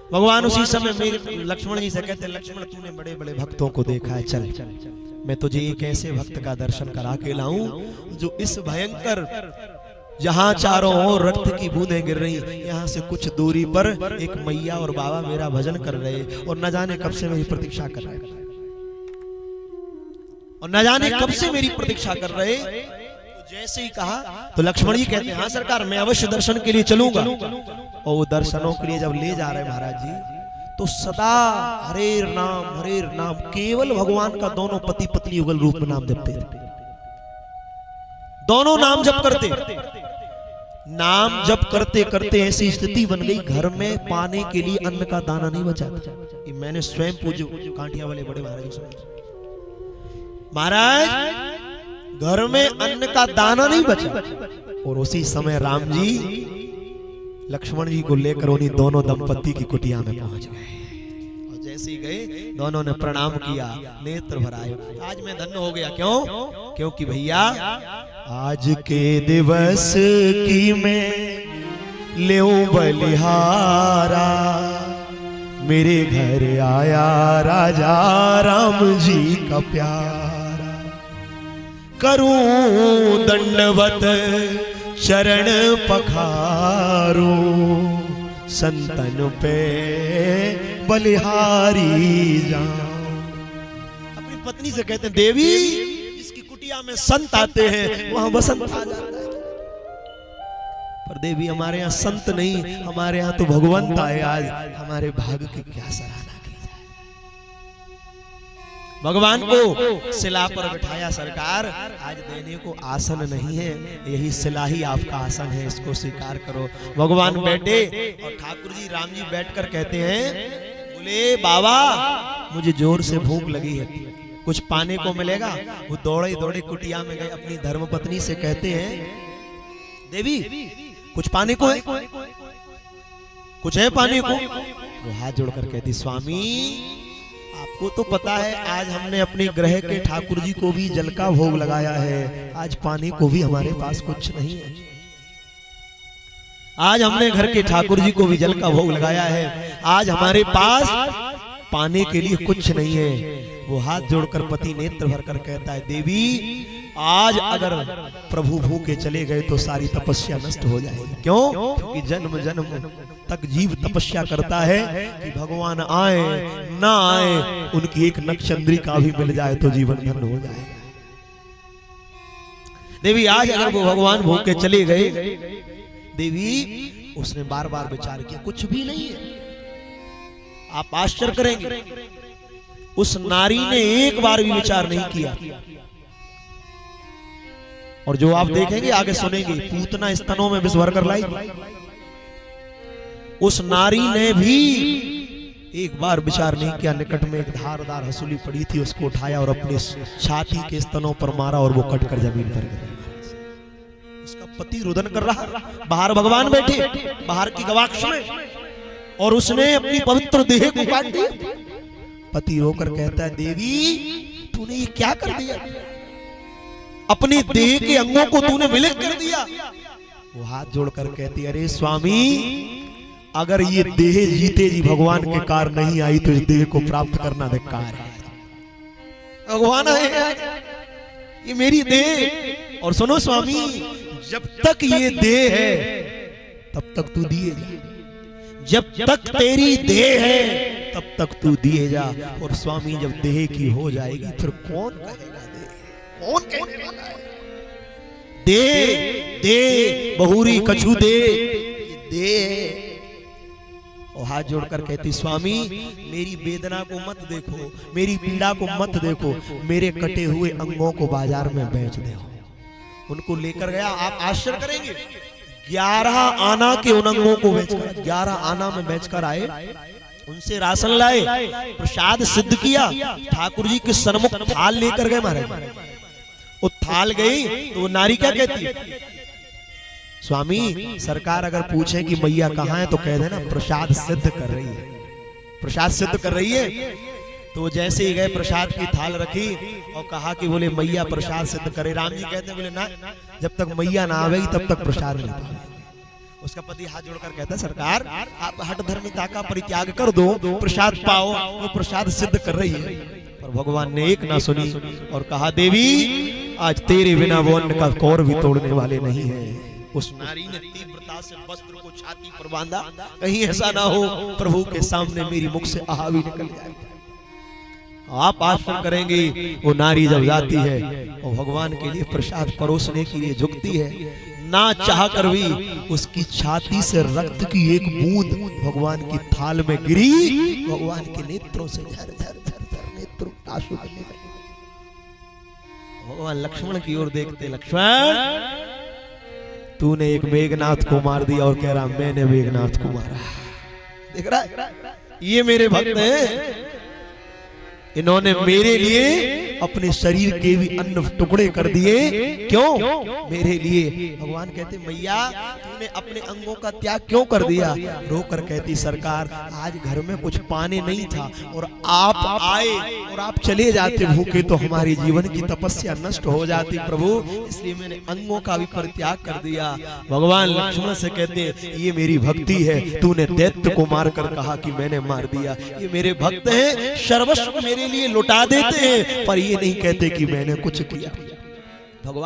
भगवान उसी समय मेरे लक्ष्मण जी से कहते, लक्ष्मण तूने बड़े बड़े भक्तों को देखा है, चल मैं तुझे एक ऐसे भक्त का दर्शन करा के लाऊं जो इस भयंकर, जहां चारों ओर रक्त की बूंदें गिर रही, यहाँ से कुछ दूरी पर एक मैया और बाबा मेरा भजन कर रहे और न जाने कब से मेरी प्रतीक्षा कर रहे, और न जाने कब से मेरी प्रतीक्षा कर रहे। तो जैसे ही कहा तो लक्ष्मण जी कहते हैं, हाँ सरकार मैं अवश्य दर्शन के लिए चलूंगा। और वो दर्शनों के लिए जब ले जा रहे महाराज जी, तो सदा हरे नाम केवल भगवान का दोनों पति पत्नी युगल रूप में नाम जपते थे, दोनों नाम जप करते। नाम जप करते करते ऐसी स्थिति बन गई, घर में पाने के लिए अन्न का दाना नहीं बचा। ये मैंने स्वयं पूज्य कांटिया वाले बड़े महाराज सुना, महाराज घर में अन्न का दाना नहीं बचा। और उसी समय राम जी लक्ष्मण जी को लेकर उन्हीं दोनों दंपति की कुटिया में पहुंच गए। और जैसे ही गए दोनों ने प्रणाम किया, नेत्र भराए। आज मैं धन्य हो गया, क्यों? क्योंकि भैया आज के दिवस की मैं लेऊं बलिहारा, मेरे घर आया राजा राम जी का प्यारा, करूं दंडवत चरण पखारो, संतन पे बलिहारी जाऊं। अपनी पत्नी से कहते हैं, देवी जिसकी कुटिया में संत आते हैं वहां बसंत आ जाता है। पर देवी हमारे यहाँ संत नहीं, हमारे यहाँ तो भगवंत आए। आज हमारे भाग्य की क्या सराहना की जाए। भगवान को शिला पर बिठाया सरकार, आज देने को आसन नहीं है, यही शिला ही आपका आसन है, इसको स्वीकार करो। भगवान बैठे और ठाकुर जी राम जी बैठकर कहते हैं, बोले बाबा मुझे जोर से भूख लगी है, कुछ पाने को मिलेगा? वो दौड़े दौड़े कुटिया में गए, अपनी धर्मपत्नी से कहते हैं, देवी कुछ पाने को है, कुछ है पाने को? वो हाथ जोड़कर कहती, स्वामी आपको तो पता है आज हमने अपने ग्रह के ठाकुर जी को भी जल का भोग लगाया है, आज पाने को भी हमारे पास कुछ नहीं है। आज हमने घर के ठाकुर जी को भी जल का भोग लगाया है, आज हमारे पास पाने के लिए कुछ नहीं है। वो हाथ जोड़कर पति नेत्र भरकर कहता है, देवी आज अगर प्रभु भूखे चले गए तो सारी तपस्या नष्ट हो जाएगी। क्यों? क्योंकि जन्म जन्म तक जीव तपस्या करता है कि भगवान आए ना आए, उनकी एक नक्षचंद्रिका भी मिल जाए तो जीवन धन्य हो जाएगा। देवी आज अगर वो भगवान भूखे चले गए, देवी उसने बार बार विचार किया, कुछ भी नहीं है। आप आश्चर्य करेंगे, उस नारी ने एक बार भी विचार नहीं किया। और जो आप देखेंगे आगे सुनेंगे, पूतना स्तनों में विष भर कर लाई, उस नारी ने भी एक बार विचार नहीं किया। निकट में एक धारदार हसूली पड़ी थी, उसको उठाया और अपने छाती के स्तनों पर मारा और वो कटकर जमीन पर गिरा। उसका पति रुदन कर रहा, बाहर भगवान बैठे, बाहर की गवाक्ष में, और उसने अपनी पवित्र देह को काट दिया। पति रोकर कहता है, देवी तूने ये क्या कर दिया? अपनी देह के अंगों को तूने विलीन कर दिया। वो हाथ जोड़कर कहती, अरे स्वामी अगर ये देह जीते जी भगवान के कार नहीं आई तो इस देह को प्राप्त करना धिक्कार है। भगवान आए, ये मेरी देह। और सुनो स्वामी, जब तक ये देह है तब तक तू दिए जा, जब तक तेरी देह है तब तक तू दिए जा। और स्वामी जब देह की हो जाएगी फिर कौन कहेगा देह, कौन कहने वाला है? दे दे बहुरी कछु दे, दे। और हाथ जोड़कर कहती, स्वामी मेरी वेदना को मत देखो, मेरी पीड़ा को मत देखो, मेरे कटे हुए अंगों को बाजार में बेच दो। उनको लेकर गया, आप आश्चर्य करेंगे, 11 आना के उन अंगों को बेचकर, 11 आना में बेचकर आए, उनसे राशन लाए, प्रसाद सिद्ध किया, ठाकुर जी के सन्मुख थाल लेकर गए महाराज। वो थाल गई तो वो नारी क्या कहती है, स्वामी सरकार अगर पूछे कि मैया कहाँ है तो कह देना प्रसाद सिद्ध कर रही है, प्रसाद सिद्ध कर रही है। तो वो जैसे ही गए प्रसाद की थाल रखी और कहा कि बोले मैया प्रसाद सिद्ध करे। राम जी कहते बोले ना, जब तक मैया ना आवेगी तब तक प्रसाद नहीं पाएगी। उसका पति हाथ जोड़कर कहता, सरकार आप हठ धर्मिता का परित्याग कर दो, प्रसाद पाओ। वो प्रसाद सिद्ध कर रही है, पर भगवान ने एक ना सुनी और कहा, देवी आज तेरे बिना वो अन्न का कौर भी तोड़ने वाले नहीं है। उस नारी ने तीव्रता से वस्त्र को छाती पर बांधा, कहीं ऐसा ना हो प्रभु के सामने मेरी मुख से आहा भी निकल जाए। आप आश्रम करेंगे, वो नारी जब जाती है और भगवान के लिए प्रसाद परोसने के लिए झुकती है, ना चाह कर भी उसकी छाती से रक्त की एक बूंद भगवान की थाल में गिरी। भगवान के नेत्रों से झर झर झर झर नेत्रों आंसू गिरने लगे। भगवान लक्ष्मण की ओर देखते, लक्ष्मण तूने एक मेघनाथ को मार दिया और कह रहा मैंने मेघनाथ को मारा। देख रहा है, ये मेरे भक्त हैं, इन्होंने मेरे लिए अपने शरीर के भी अन्न टुकड़े कर दिए। क्यों? मेरे लिए। भगवान कहते, मैया तूने अपने अंगों का त्याग क्यों कर दिया? रोकर कहती, सरकार आज घर में कुछ पाने नहीं था और आप आए और आप चले जाते भूखे तो हमारे जीवन की तपस्या नष्ट हो जाती प्रभु, इसलिए मैंने अंगों का भी परित्याग कर दिया। भगवान लक्ष्मण से कहते, ये मेरी भक्ति है, तूने दैत्य को मारकर कहा कि मैंने मार दिया। ये मेरे भक्त हैं, सर्वस्व मेरे लिए लुटा देते हैं, पर ये नहीं कहते कि मैंने कुछ किया। भगवान